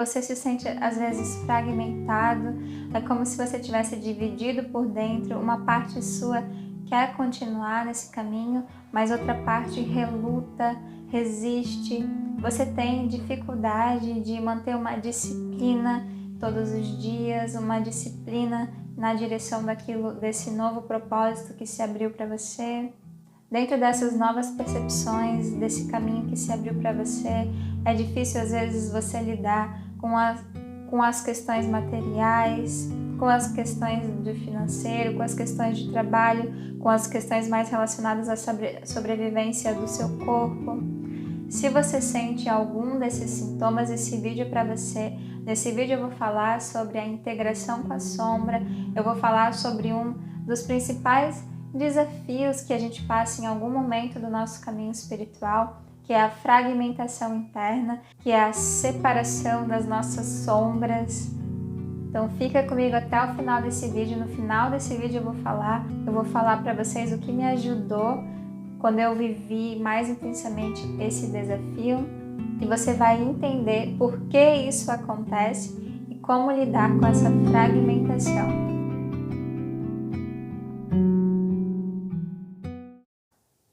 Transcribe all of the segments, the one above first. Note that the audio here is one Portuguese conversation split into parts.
Você se sente às vezes fragmentado, é como se você tivesse dividido por dentro, uma parte sua quer continuar nesse caminho, mas outra parte reluta, resiste. Você tem dificuldade de manter uma disciplina todos os dias, uma disciplina na direção desse novo propósito que se abriu para você. Dentro dessas novas percepções, desse caminho que se abriu para você, é difícil às vezes você lidar com as questões materiais, com as questões do financeiro, com as questões de trabalho, com as questões mais relacionadas à sobrevivência do seu corpo. Se você sente algum desses sintomas, esse vídeo é para você. Nesse vídeo eu vou falar sobre a integração com a sombra, eu vou falar sobre um dos principais desafios que a gente passa em algum momento do nosso caminho espiritual, que é a fragmentação interna, que é a separação das nossas sombras. Então fica comigo até o final desse vídeo. No final desse vídeo eu vou falar para vocês o que me ajudou quando eu vivi mais intensamente esse desafio, e você vai entender por que isso acontece e como lidar com essa fragmentação.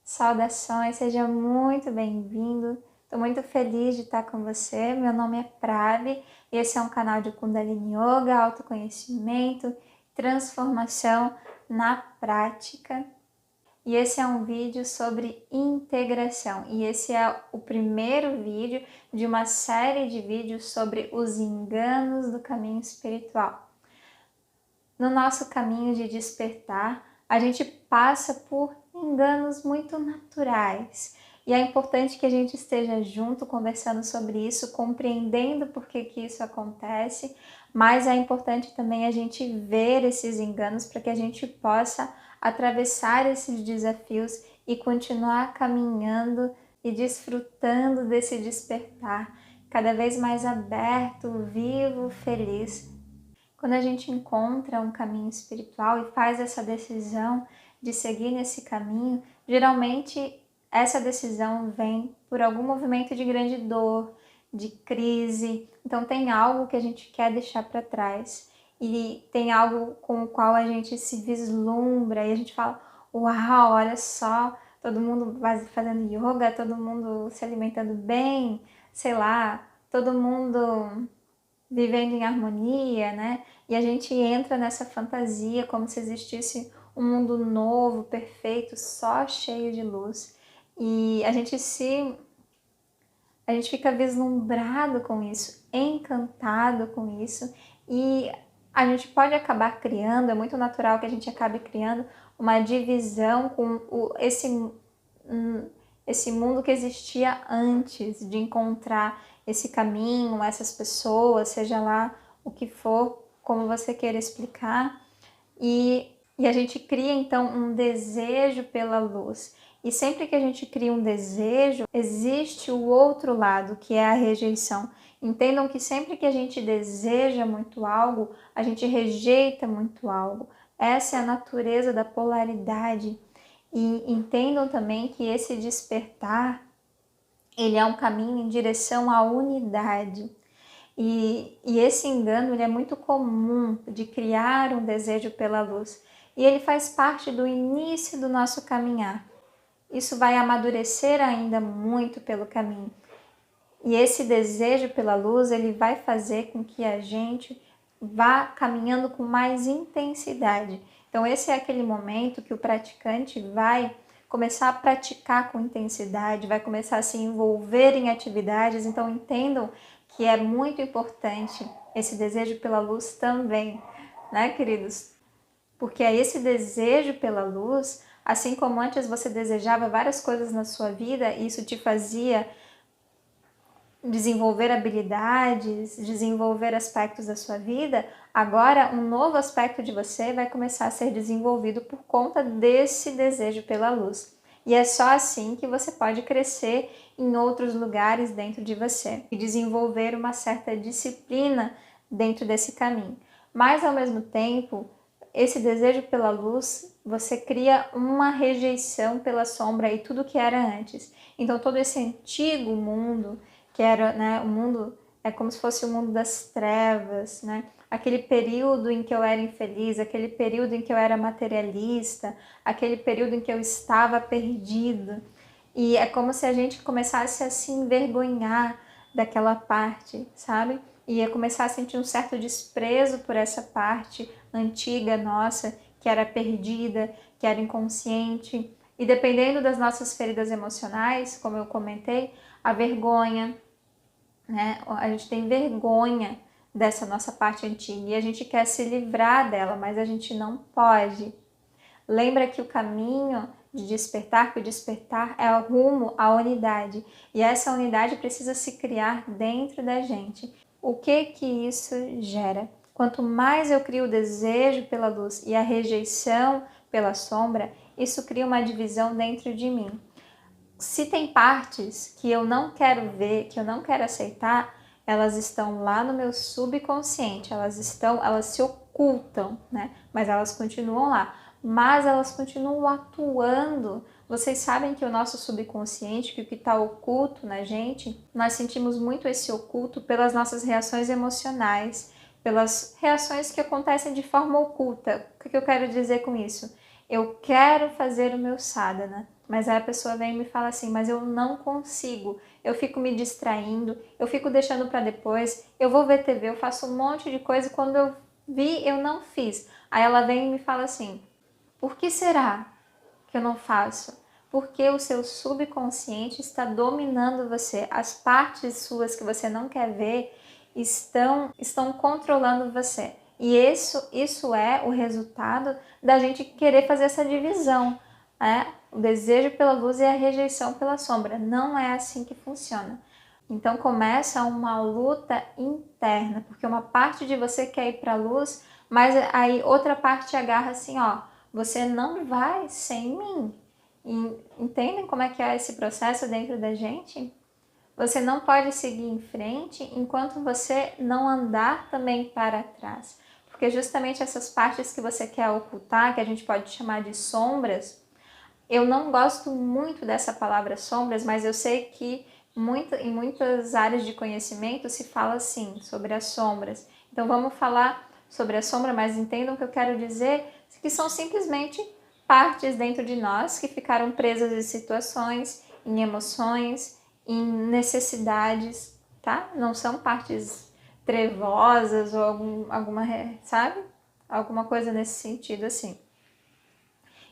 Saudações, seja muito bem-vindo. Estou muito feliz de estar com você. Meu nome é Pravi e esse é um canal de Kundalini Yoga, autoconhecimento, transformação na prática. E esse é um vídeo sobre integração. E esse é o primeiro vídeo de uma série de vídeos sobre os enganos do caminho espiritual. No nosso caminho de despertar, a gente passa por enganos muito naturais. E é importante que a gente esteja junto, conversando sobre isso, compreendendo por que isso acontece, mas é importante também a gente ver esses enganos para que a gente possa atravessar esses desafios e continuar caminhando e desfrutando desse despertar, cada vez mais aberto, vivo, feliz. Quando a gente encontra um caminho espiritual e faz essa decisão de seguir nesse caminho, geralmente essa decisão vem por algum movimento de grande dor, de crise. Então tem algo que a gente quer deixar para trás e tem algo com o qual a gente se vislumbra e a gente fala: uau, olha só, todo mundo fazendo yoga, todo mundo se alimentando bem, sei lá, todo mundo vivendo em harmonia, né? E a gente entra nessa fantasia como se existisse um mundo novo, perfeito, só cheio de luz. E a gente fica vislumbrado com isso, encantado com isso, e a gente pode acabar criando, é muito natural que a gente acabe criando uma divisão com esse mundo que existia antes de encontrar esse caminho, essas pessoas, seja lá o que for, como você queira explicar, e a gente cria então um desejo pela luz. E sempre que a gente cria um desejo, existe o outro lado, que é a rejeição. Entendam que sempre que a gente deseja muito algo, a gente rejeita muito algo. Essa é a natureza da polaridade. E entendam também que esse despertar, ele é um caminho em direção à unidade. E esse engano ele é muito comum de criar um desejo pela luz. E ele faz parte do início do nosso caminhar. Isso vai amadurecer ainda muito pelo caminho. E esse desejo pela luz, ele vai fazer com que a gente vá caminhando com mais intensidade. Então esse é aquele momento que o praticante vai começar a praticar com intensidade, vai começar a se envolver em atividades. Então entendam que é muito importante esse desejo pela luz também, né, queridos? Porque é esse desejo pela luz, assim como antes você desejava várias coisas na sua vida e isso te fazia desenvolver habilidades, desenvolver aspectos da sua vida, agora um novo aspecto de você vai começar a ser desenvolvido por conta desse desejo pela luz. E é só assim que você pode crescer em outros lugares dentro de você e desenvolver uma certa disciplina dentro desse caminho. Mas ao mesmo tempo, esse desejo pela luz, você cria uma rejeição pela sombra e tudo que era antes. Então todo esse antigo mundo, que era, né, o mundo é como se fosse o mundo das trevas, né? Aquele período em que eu era infeliz, aquele período em que eu era materialista, aquele período em que eu estava perdido. E é como se a gente começasse a se envergonhar daquela parte, sabe? E ia começar a sentir um certo desprezo por essa parte antiga nossa, que era perdida, que era inconsciente. E dependendo das nossas feridas emocionais, como eu comentei, a vergonha, né? A gente tem vergonha dessa nossa parte antiga e a gente quer se livrar dela, mas a gente não pode. Lembra que o caminho de despertar, que o despertar é o rumo à unidade, e essa unidade precisa se criar dentro da gente. O que que isso gera? Quanto mais eu crio o desejo pela luz e a rejeição pela sombra, isso cria uma divisão dentro de mim. Se tem partes que eu não quero ver, que eu não quero aceitar, elas estão lá no meu subconsciente, elas se ocultam, né? Mas elas continuam lá. Mas elas continuam atuando. Vocês sabem que o nosso subconsciente, que o que está oculto na gente, nós sentimos muito esse oculto pelas nossas reações emocionais, pelas reações que acontecem de forma oculta. O que eu quero dizer com isso? Eu quero fazer o meu sadhana, mas aí a pessoa vem e me fala assim, mas eu não consigo, eu fico me distraindo, eu fico deixando para depois, eu vou ver TV, eu faço um monte de coisa e quando eu vi, eu não fiz. Aí ela vem e me fala assim, por que será que eu não faço? Porque o seu subconsciente está dominando você, as partes suas que você não quer ver estão controlando você. E isso é o resultado da gente querer fazer essa divisão, né? O desejo pela luz e a rejeição pela sombra. Não é assim que funciona. Então começa uma luta interna, porque uma parte de você quer ir para a luz, mas aí outra parte agarra assim, ó, você não vai sem mim. Entendem como é que é esse processo dentro da gente? Você não pode seguir em frente enquanto você não andar também para trás. Porque justamente essas partes que você quer ocultar, que a gente pode chamar de sombras, eu não gosto muito dessa palavra sombras, mas eu sei que em muitas áreas de conhecimento se fala assim, sobre as sombras. Então vamos falar sobre a sombra, mas entendam o que eu quero dizer, que são simplesmente partes dentro de nós que ficaram presas em situações, em emoções, em necessidades, tá? Não são partes trevosas ou alguma, sabe? Alguma coisa nesse sentido assim.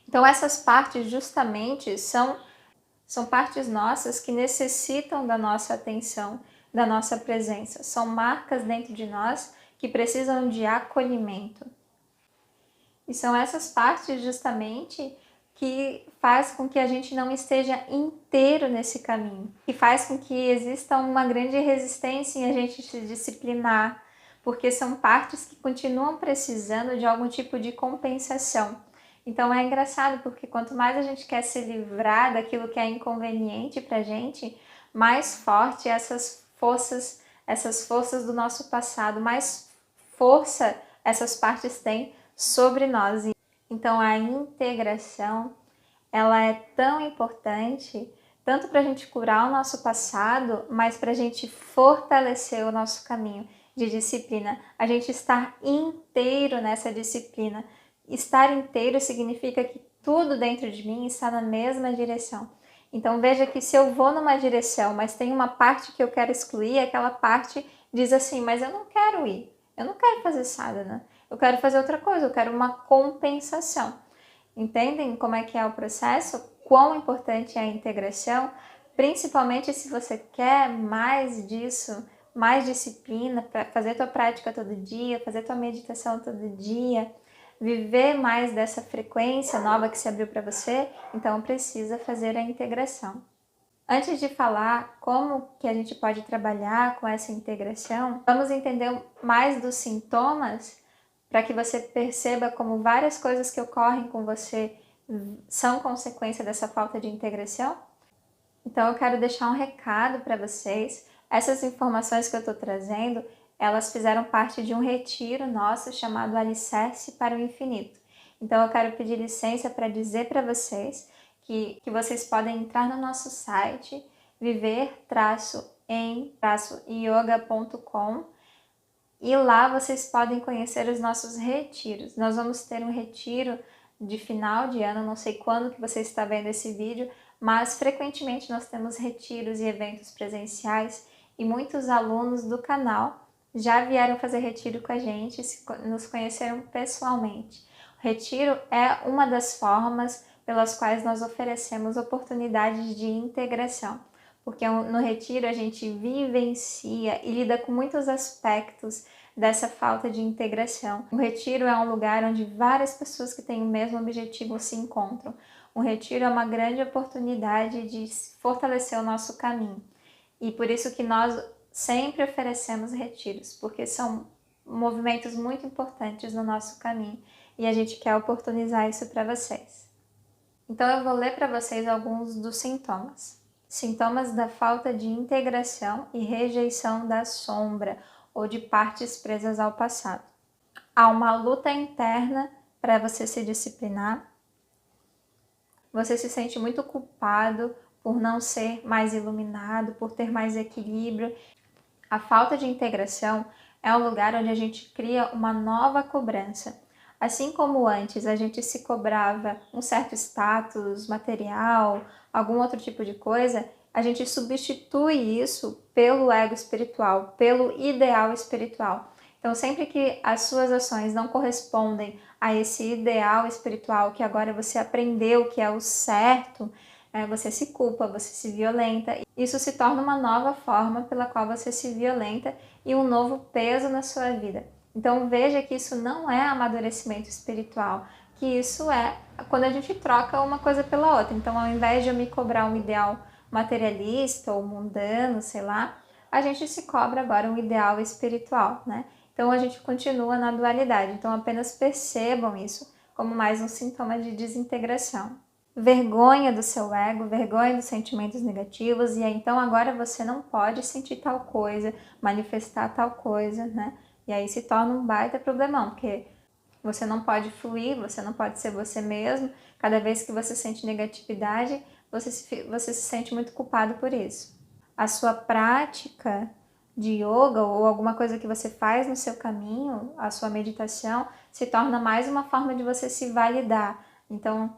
Então essas partes justamente são partes nossas que necessitam da nossa atenção, da nossa presença. São marcas dentro de nós que precisam de acolhimento. E são essas partes justamente que faz com que a gente não esteja inteiro nesse caminho, que faz com que exista uma grande resistência em a gente se disciplinar, porque são partes que continuam precisando de algum tipo de compensação. Então é engraçado, porque quanto mais a gente quer se livrar daquilo que é inconveniente pra gente, mais forte essas forças do nosso passado, mais força essas partes têm sobre nós. Então a integração, ela é tão importante, tanto para a gente curar o nosso passado, mas para a gente fortalecer o nosso caminho de disciplina, a gente estar inteiro nessa disciplina. Estar inteiro significa que tudo dentro de mim está na mesma direção. Então veja que se eu vou numa direção, mas tem uma parte que eu quero excluir, aquela parte diz assim, mas eu não quero ir, eu não quero fazer sadhana, eu quero fazer outra coisa, eu quero uma compensação. Entendem como é que é o processo? Quão importante é a integração? Principalmente se você quer mais disso, mais disciplina, para fazer tua prática todo dia, fazer tua meditação todo dia, viver mais dessa frequência nova que se abriu para você, então precisa fazer a integração. Antes de falar como que a gente pode trabalhar com essa integração, vamos entender mais dos sintomas para que você perceba como várias coisas que ocorrem com você são consequência dessa falta de integração. Então eu quero deixar um recado para vocês. Essas informações que eu estou trazendo, elas fizeram parte de um retiro nosso chamado Alicerce para o Infinito. Então eu quero pedir licença para dizer para vocês que vocês podem entrar no nosso site, viver-o em yoga.com. E lá vocês podem conhecer os nossos retiros. Nós vamos ter um retiro de final de ano, não sei quando que você está vendo esse vídeo, mas frequentemente nós temos retiros e eventos presenciais e muitos alunos do canal já vieram fazer retiro com a gente, nos conheceram pessoalmente. O retiro é uma das formas pelas quais nós oferecemos oportunidades de integração, porque no retiro a gente vivencia e lida com muitos aspectos dessa falta de integração. O retiro é um lugar onde várias pessoas que têm o mesmo objetivo se encontram. O retiro é uma grande oportunidade de fortalecer o nosso caminho. E por isso que nós sempre oferecemos retiros, porque são movimentos muito importantes no nosso caminho e a gente quer oportunizar isso para vocês. Então eu vou ler para vocês alguns dos sintomas. Sintomas da falta de integração e rejeição da sombra ou de partes presas ao passado. Há uma luta interna para você se disciplinar. Você se sente muito culpado por não ser mais iluminado, por ter mais equilíbrio. A falta de integração é um lugar onde a gente cria uma nova cobrança. Assim como antes a gente se cobrava um certo status material, algum outro tipo de coisa, a gente substitui isso pelo ego espiritual, pelo ideal espiritual. Então, sempre que as suas ações não correspondem a esse ideal espiritual que agora você aprendeu que é o certo, você se culpa, você se violenta. Isso se torna uma nova forma pela qual você se violenta e um novo peso na sua vida. Então veja que isso não é amadurecimento espiritual, que isso é quando a gente troca uma coisa pela outra. Então ao invés de eu me cobrar um ideal materialista ou mundano, sei lá, a gente se cobra agora um ideal espiritual, né? Então a gente continua na dualidade. Então apenas percebam isso como mais um sintoma de desintegração. Vergonha do seu ego, vergonha dos sentimentos negativos, e aí, então agora você não pode sentir tal coisa, manifestar tal coisa, né? E aí se torna um baita problemão, porque você não pode fluir, você não pode ser você mesmo. Cada vez que você sente negatividade, você se sente muito culpado por isso. A sua prática de yoga ou alguma coisa que você faz no seu caminho, a sua meditação, se torna mais uma forma de você se validar. Então,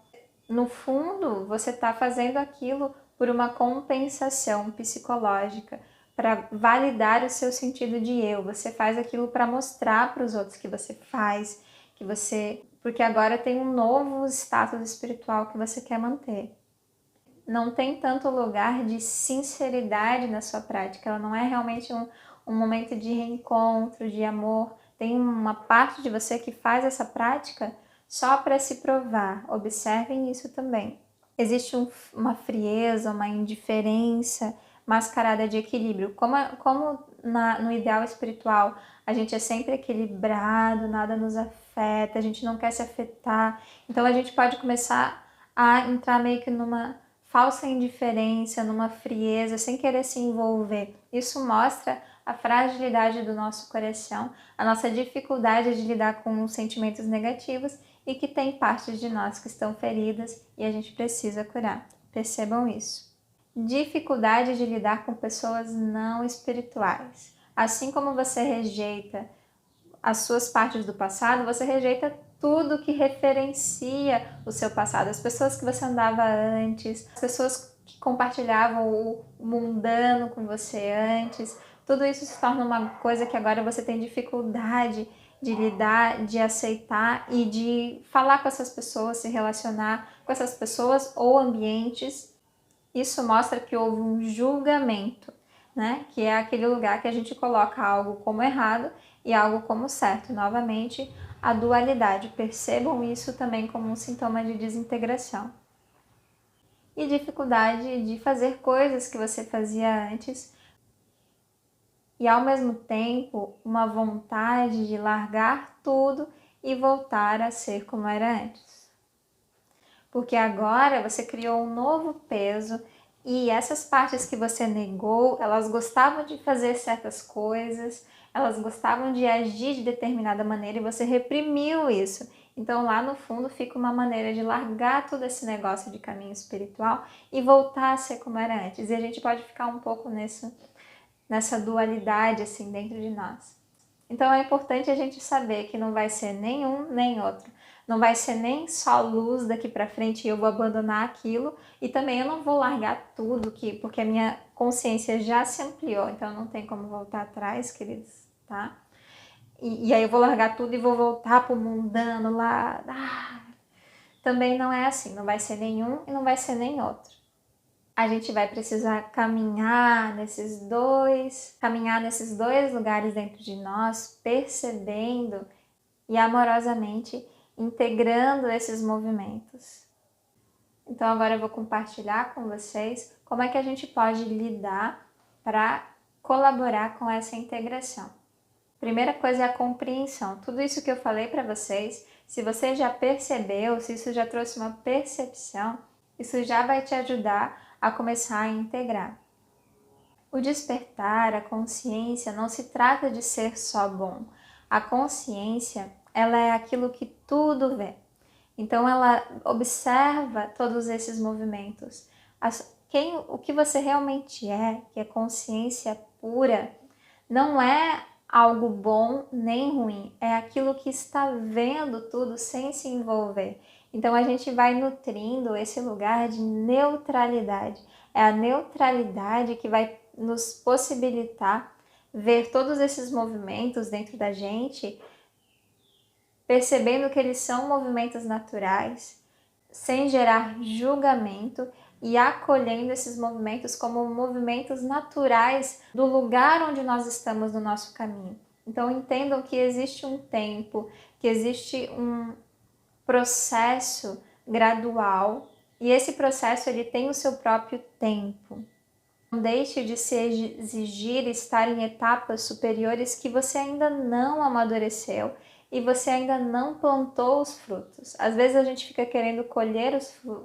no fundo, você está fazendo aquilo por uma compensação psicológica, para validar o seu sentido de eu. Você faz aquilo para mostrar para os outros que você faz, porque agora tem um novo status espiritual que você quer manter. Não tem tanto lugar de sinceridade na sua prática, ela não é realmente um momento de reencontro, de amor. Tem uma parte de você que faz essa prática só para se provar. Observem isso também. Existe uma frieza, uma indiferença mascarada de equilíbrio. Como no ideal espiritual a gente é sempre equilibrado, nada nos afeta, a gente não quer se afetar. Então a gente pode começar a entrar meio que numa falsa indiferença, numa frieza, sem querer se envolver. Isso mostra a fragilidade do nosso coração, a nossa dificuldade de lidar com sentimentos negativos e que tem partes de nós que estão feridas e a gente precisa curar. Percebam isso. Dificuldade de lidar com pessoas não espirituais. Assim como você rejeita as suas partes do passado, você rejeita tudo que referencia o seu passado, as pessoas que você andava antes, as pessoas que compartilhavam o mundano com você antes, tudo isso se torna uma coisa que agora você tem dificuldade de lidar, de aceitar e de falar com essas pessoas, se relacionar com essas pessoas ou ambientes. Isso mostra que houve um julgamento, né? Que é aquele lugar que a gente coloca algo como errado e algo como certo. Novamente, a dualidade. Percebam isso também como um sintoma de desintegração. E dificuldade de fazer coisas que você fazia antes e, ao mesmo tempo, uma vontade de largar tudo e voltar a ser como era antes. Porque agora você criou um novo peso e essas partes que você negou, elas gostavam de fazer certas coisas, elas gostavam de agir de determinada maneira e você reprimiu isso. Então lá no fundo fica uma maneira de largar todo esse negócio de caminho espiritual e voltar a ser como era antes. E a gente pode ficar um pouco nessa dualidade assim dentro de nós. Então é importante a gente saber que não vai ser nenhum nem outro. Não vai ser nem só luz daqui para frente e eu vou abandonar aquilo, e também eu não vou largar tudo, porque a minha consciência já se ampliou, então não tem como voltar atrás, queridos, tá? E aí eu vou largar tudo e vou voltar pro mundano lá. Também não é assim, não vai ser nenhum e não vai ser nem outro. A gente vai precisar caminhar nesses dois lugares dentro de nós, percebendo e amorosamente integrando esses movimentos. Então agora eu vou compartilhar com vocês como é que a gente pode lidar para colaborar com essa integração. Primeira coisa é a compreensão. Tudo isso que eu falei para vocês, se você já percebeu, se isso já trouxe uma percepção, isso já vai te ajudar a começar a integrar. O despertar, a consciência, não se trata de ser só bom. A consciência, ela é aquilo que tudo vê. Então ela observa todos esses movimentos. O que você realmente é, que é consciência pura, não é algo bom nem ruim, é aquilo que está vendo tudo sem se envolver. Então a gente vai nutrindo esse lugar de neutralidade. É a neutralidade que vai nos possibilitar ver todos esses movimentos dentro da gente, percebendo que eles são movimentos naturais, sem gerar julgamento e acolhendo esses movimentos como movimentos naturais do lugar onde nós estamos no nosso caminho. Então entendam que existe um tempo, que existe um processo gradual e esse processo ele tem o seu próprio tempo. Não deixe de se exigir estar em etapas superiores que você ainda não amadureceu e você ainda não plantou os frutos. Às vezes a gente fica querendo colher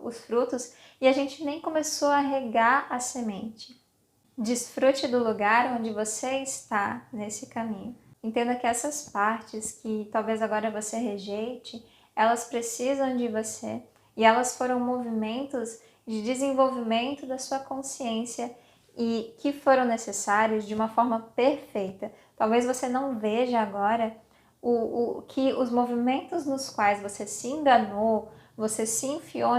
os frutos e a gente nem começou a regar a semente. Desfrute do lugar onde você está nesse caminho. Entenda que essas partes que talvez agora você rejeite, elas precisam de você e elas foram movimentos de desenvolvimento da sua consciência e que foram necessários de uma forma perfeita. Talvez você não veja agora que os movimentos nos quais você se enganou, você se enfiou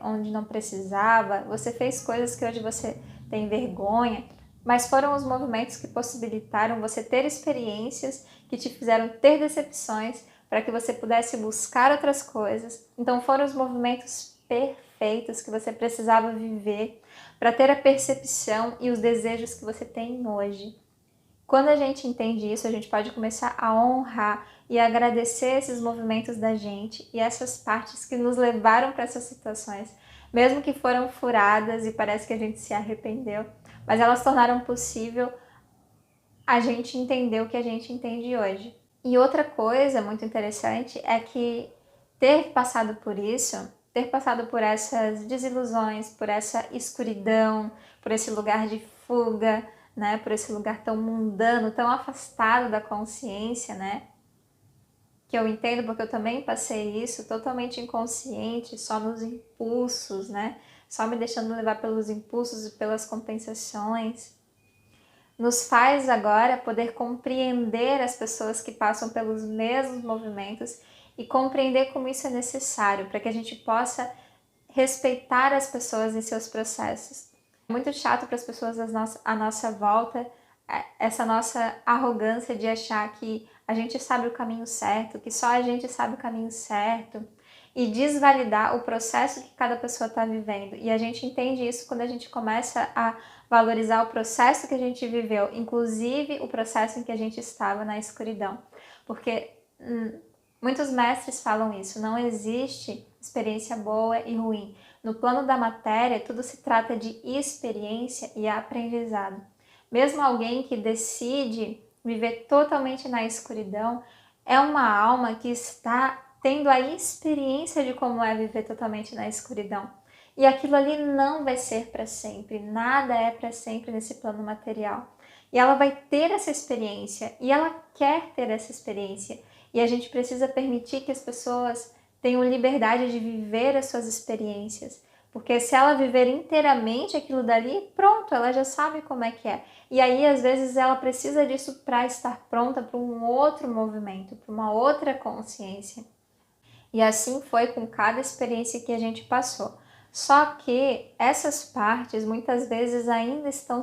onde não precisava, você fez coisas que hoje você tem vergonha, mas foram os movimentos que possibilitaram você ter experiências, que te fizeram ter decepções, para que você pudesse buscar outras coisas. Então foram os movimentos perfeitos que você precisava viver para ter a percepção e os desejos que você tem hoje. Quando a gente entende isso, a gente pode começar a honrar e agradecer esses movimentos da gente e essas partes que nos levaram para essas situações, mesmo que foram furadas e parece que a gente se arrependeu, mas elas tornaram possível a gente entender o que a gente entende hoje. E outra coisa muito interessante é que ter passado por isso, ter passado por essas desilusões, por essa escuridão, por esse lugar de fuga, né, por esse lugar tão mundano, tão afastado da consciência, né, que eu entendo porque eu também passei isso, totalmente inconsciente, só nos impulsos, né, só me deixando levar pelos impulsos e pelas compensações, nos faz agora poder compreender as pessoas que passam pelos mesmos movimentos e compreender como isso é necessário para que a gente possa respeitar as pessoas em seus processos. É muito chato para as pessoas à nossa volta essa nossa arrogância de achar que a gente sabe o caminho certo, que só a gente sabe o caminho certo, e desvalidar o processo que cada pessoa está vivendo. E a gente entende isso quando a gente começa a valorizar o processo que a gente viveu, inclusive o processo em que a gente estava na escuridão. Porque muitos mestres falam isso, não existe experiência boa e ruim. No plano da matéria, tudo se trata de experiência e aprendizado. Mesmo alguém que decide viver totalmente na escuridão, é uma alma que está tendo a experiência de como é viver totalmente na escuridão. E aquilo ali não vai ser para sempre, nada é para sempre nesse plano material. E ela vai ter essa experiência, e ela quer ter essa experiência. E a gente precisa permitir que as pessoas tenham liberdade de viver as suas experiências, Porque se ela viver inteiramente aquilo dali, pronto, ela já sabe como é que é. E aí, às vezes, ela precisa disso para estar pronta para um outro movimento, para uma outra consciência. E assim foi com cada experiência que a gente passou. Só que essas partes muitas vezes ainda estão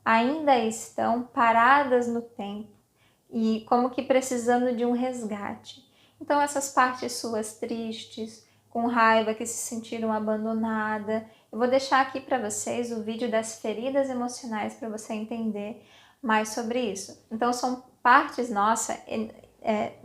ainda estão paradas no tempo e como que precisando de um resgate. Então essas partes suas tristes, com raiva, que se sentiram abandonadas, eu vou deixar aqui para vocês o vídeo das feridas emocionais para você entender mais sobre isso. Então são partes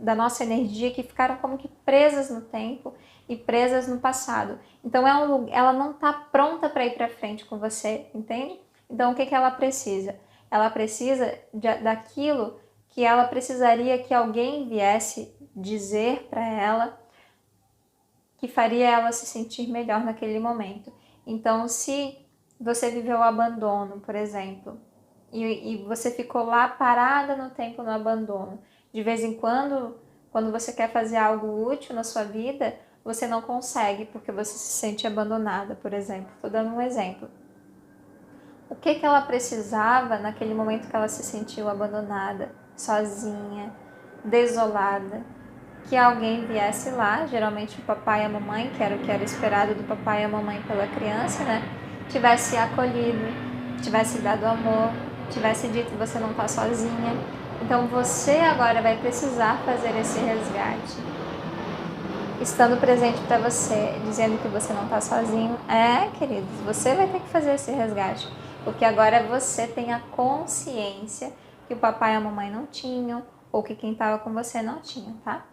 da nossa energia que ficaram como que presas no tempo e presas no passado. Então ela não está pronta para ir para frente com você, entende? Então o que ela precisa? Ela precisa daquilo que ela precisaria que alguém viesse dizer para ela, que faria ela se sentir melhor naquele momento. Então, se você viveu o abandono, por exemplo, e você ficou lá parada no tempo no abandono, de vez em quando você quer fazer algo útil na sua vida, você não consegue porque você se sente abandonada, por exemplo. Estou dando um exemplo. O que ela precisava naquele momento que ela se sentiu abandonada, sozinha, desolada? Que alguém viesse lá, geralmente o papai e a mamãe, que era o que era esperado do papai e a mamãe pela criança, né? Tivesse acolhido, tivesse dado amor, tivesse dito que você não está sozinha. Então você agora vai precisar fazer esse resgate. Estando presente para você, dizendo que você não está sozinho. Queridos, você vai ter que fazer esse resgate. Porque agora você tem a consciência que o papai e a mamãe não tinham, ou que quem estava com você não tinha, tá?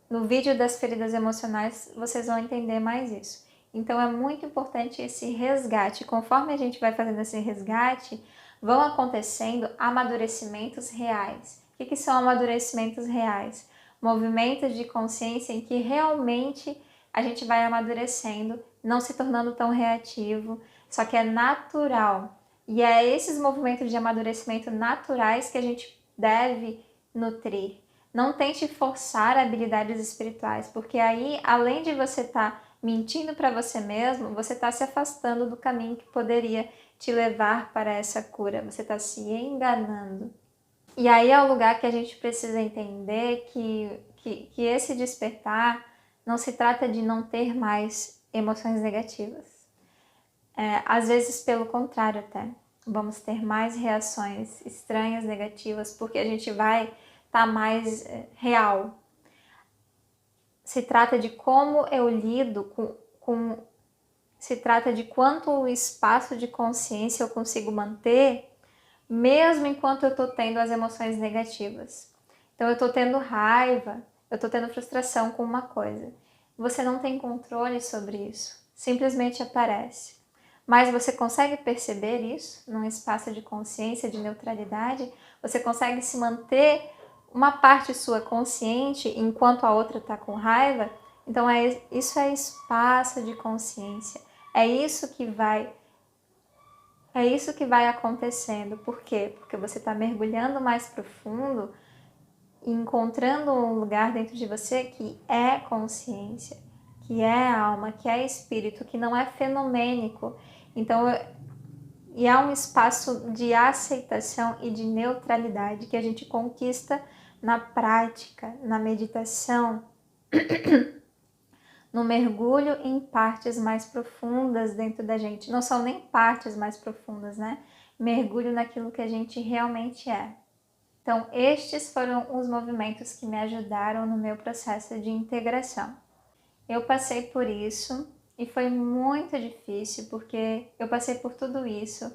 No vídeo das feridas emocionais, vocês vão entender mais isso. Então, é muito importante esse resgate. Conforme a gente vai fazendo esse resgate, vão acontecendo amadurecimentos reais. O que são amadurecimentos reais? Movimentos de consciência em que realmente a gente vai amadurecendo, não se tornando tão reativo, só que é natural. E é esses movimentos de amadurecimento naturais que a gente deve nutrir. Não tente forçar habilidades espirituais, porque aí, além de você estar mentindo para você mesmo, você está se afastando do caminho que poderia te levar para essa cura. Você está se enganando. E aí é o lugar que a gente precisa entender que esse despertar não se trata de não ter mais emoções negativas. Às vezes, pelo contrário até. Vamos ter mais reações estranhas, negativas, porque a gente vai tá mais real. Se trata de como eu lido se trata de quanto espaço de consciência eu consigo manter, mesmo enquanto eu estou tendo as emoções negativas. Então eu estou tendo raiva, eu estou tendo frustração com uma coisa. Você não tem controle sobre isso, simplesmente aparece. Mas você consegue perceber isso num espaço de consciência, de neutralidade? Você consegue se manter uma parte sua consciente enquanto a outra está com raiva? Então isso é espaço de consciência. É isso que vai acontecendo. Por quê? Porque você está mergulhando mais profundo e encontrando um lugar dentro de você que é consciência, que é alma, que é espírito, que não é fenomênico. Então, e há um espaço de aceitação e de neutralidade que a gente conquista na prática, na meditação, no mergulho em partes mais profundas dentro da gente. Não são nem partes mais profundas, né? Mergulho naquilo que a gente realmente é. Então, estes foram os movimentos que me ajudaram no meu processo de integração. Eu passei por isso e foi muito difícil, porque eu passei por tudo isso.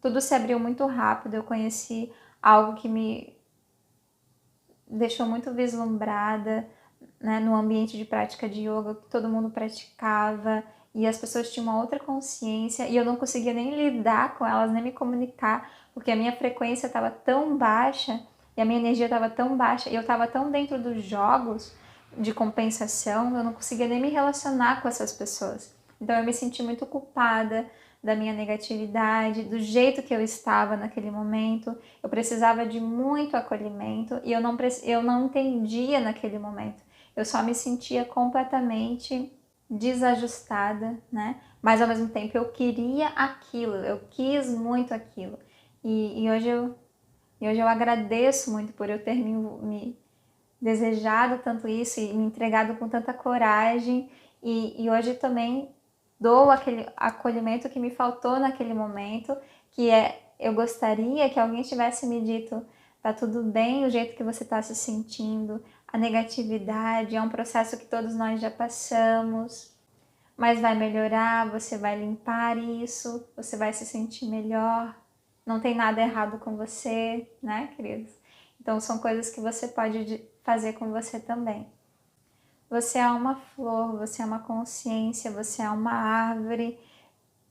Tudo se abriu muito rápido, eu conheci algo que me deixou muito vislumbrada, né, no ambiente de prática de yoga, que todo mundo praticava, e as pessoas tinham uma outra consciência, e eu não conseguia nem lidar com elas, nem me comunicar, porque a minha frequência estava tão baixa, e a minha energia estava tão baixa, e eu estava tão dentro dos jogos de compensação, eu não conseguia nem me relacionar com essas pessoas. Então eu me senti muito culpada da minha negatividade, do jeito que eu estava naquele momento. Eu precisava de muito acolhimento e eu não entendia naquele momento. Eu só me sentia completamente desajustada, né? Mas ao mesmo tempo eu queria aquilo, eu quis muito aquilo. E hoje eu agradeço muito por eu ter me desejado tanto isso e me entregado com tanta coragem. E hoje também dou aquele acolhimento que me faltou naquele momento, que é, eu gostaria que alguém tivesse me dito: tá tudo bem o jeito que você está se sentindo, a negatividade é um processo que todos nós já passamos, mas vai melhorar, você vai limpar isso, você vai se sentir melhor, não tem nada errado com você, né, queridos? Então são coisas que você pode fazer com você também. Você é uma flor, você é uma consciência, você é uma árvore.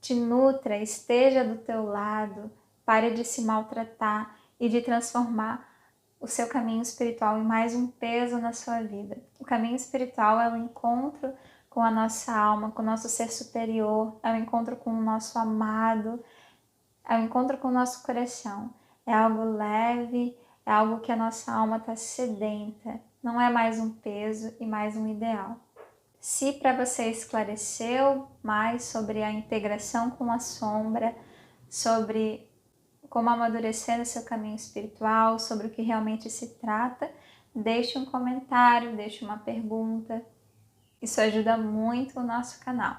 Te nutra, esteja do teu lado, pare de se maltratar e de transformar o seu caminho espiritual em mais um peso na sua vida. O caminho espiritual é o encontro com a nossa alma, com o nosso ser superior, é o encontro com o nosso amado, é o encontro com o nosso coração. É algo leve, é algo que a nossa alma está sedenta, não é mais um peso e mais um ideal. Se para você esclareceu mais sobre a integração com a sombra, sobre como amadurecer no seu caminho espiritual, sobre o que realmente se trata, deixe um comentário, deixe uma pergunta. Isso ajuda muito o nosso canal.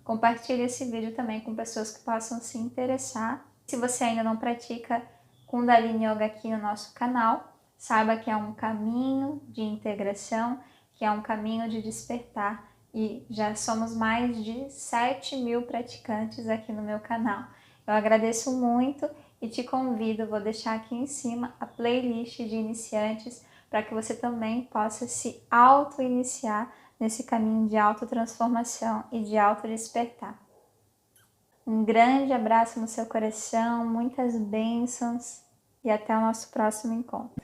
Compartilhe esse vídeo também com pessoas que possam se interessar. Se você ainda não pratica Kundalini Yoga aqui no nosso canal, saiba que é um caminho de integração, que é um caminho de despertar, e já somos mais de 7.000 praticantes aqui no meu canal. Eu agradeço muito e te convido, vou deixar aqui em cima a playlist de iniciantes para que você também possa se auto-iniciar nesse caminho de autotransformação e de autodespertar. Um grande abraço no seu coração, muitas bênçãos e até o nosso próximo encontro.